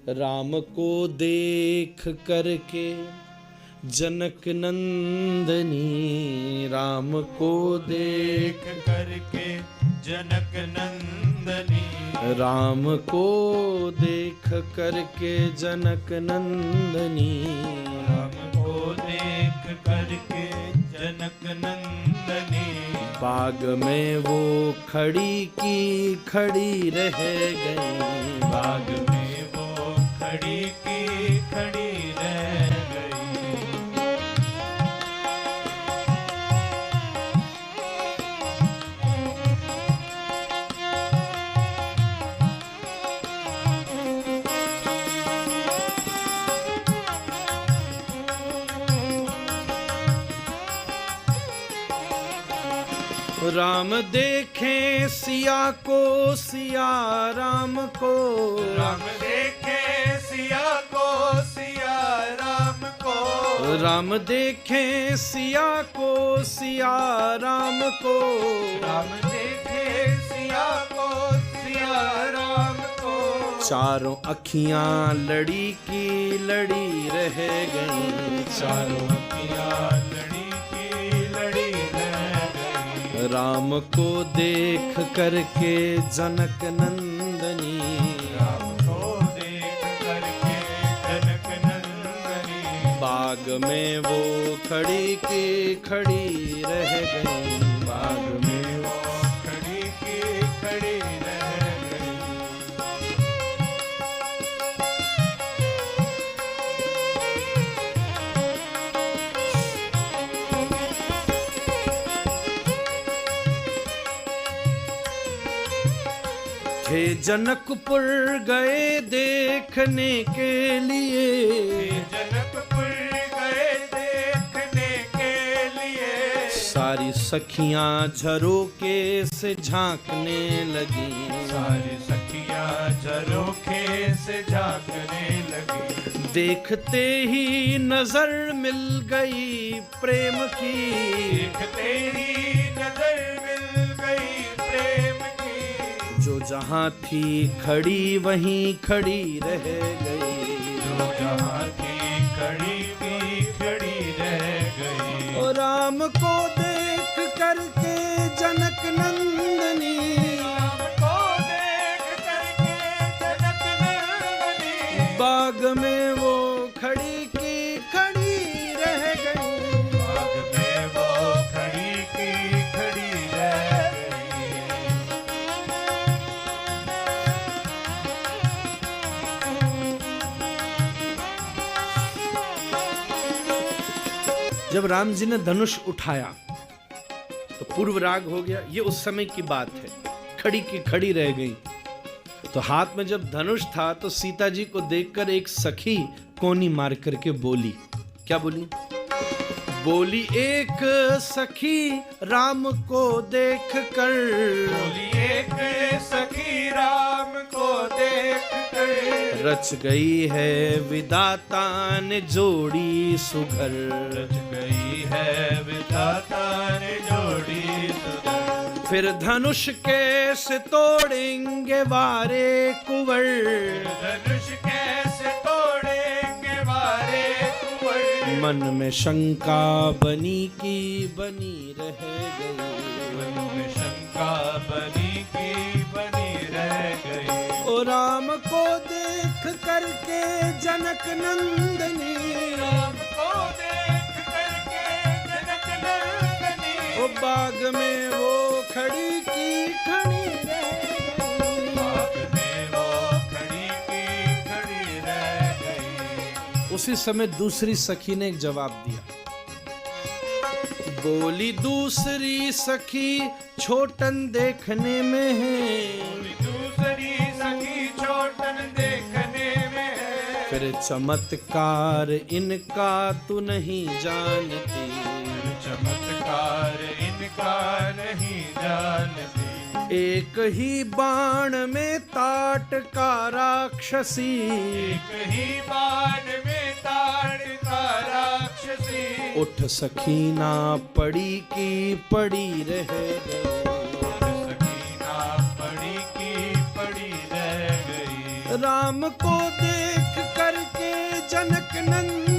राम को देख करके जनक नंदनी, राम को देख करके जनक नंदनी, राम को देख करके जनक नंदनी, राम को देख करके जनक नंदनी, बाग में वो खड़ी की खड़ी रह गई, बाग में वो खड़ी की खड़ी रह गई। राम देखे सिया को, सिया राम को, राम देखे सिया को, सिया राम को, राम देखे सिया को, सिया राम को, राम देखे सिया को, सिया राम को, चारों अखियां लड़ी की लड़ी रह गईं, चारों अखियां लड़ी की लड़ी रह गई। राम को देख करके जनक नंदनी, राम को देख करके जनक नंदनी, बाग में वो खड़ी की खड़ी रह गई, बाग में वो खड़ी की खड़ी रह गई। थे जनकपुर गए देखने के लिए, जनकपुर गए देखने के लिए, सारी सखियां झरोके से झांकने लगी, सारी सखियां झरोखे से झांकने लगी। देखते ही नजर मिल गई प्रेम की, देखते ही नजर मिल गई प्रेम की, जो जहां थी खड़ी वहीं खड़ी रह गई, जो जहां थी खड़ी की खड़ी रह गई। और राम को देख करके जनक नंदनी, राम को देख करके जनक नंदनी, बाग में वो खड़ी की खड़ी रह गई, बाग में वो खड़ी की खड़ी रह गई। जब राम जी ने धनुष उठाया तो पूर्व राग हो गया। ये उस समय की बात है, खड़ी की खड़ी रह गई। तो हाथ में जब धनुष था तो सीता जी को देखकर एक सखी कोनी मार करके बोली, क्या बोली? बोली एक सखी राम को देख कर, बोली एक सखी राम को देख कर, रच गई है विधाता ने जोड़ी सुघर, रच गई है विधाता ने जोड़ी सुधर। फिर धनुष कैसे तोड़ेंगे वारे कुंवर, धनुष कैसे तोड़ेंगे वारे कुंवर, मन में शंका बनी की बनी रह गई, मन में शंका बनी की बनी रह गई। ओ राम को देख करके जनक नंदनी, राम को देख करके जनक नंदनी, ओ बाग में वो खड़ी की खड़ी रह गई, बाग में वो खड़ी की खड़ी रह गई। उसी समय दूसरी सखी ने एक जवाब दिया। बोली दूसरी सखी छोटन देखने में है, दूसरी सखी छोटन देखने में है, फिर चमत्कार इनका तू नहीं जानती, चमत्कार इनका नहीं जानती। एक ही बाण में ताट का राक्षसी, एक ही बाण में ताड़ का राक्षसी, उठ सखीना पड़ी की पड़ी रह गई, सकीना पड़ी की पड़ी रह गई। राम को देख जनक नंदन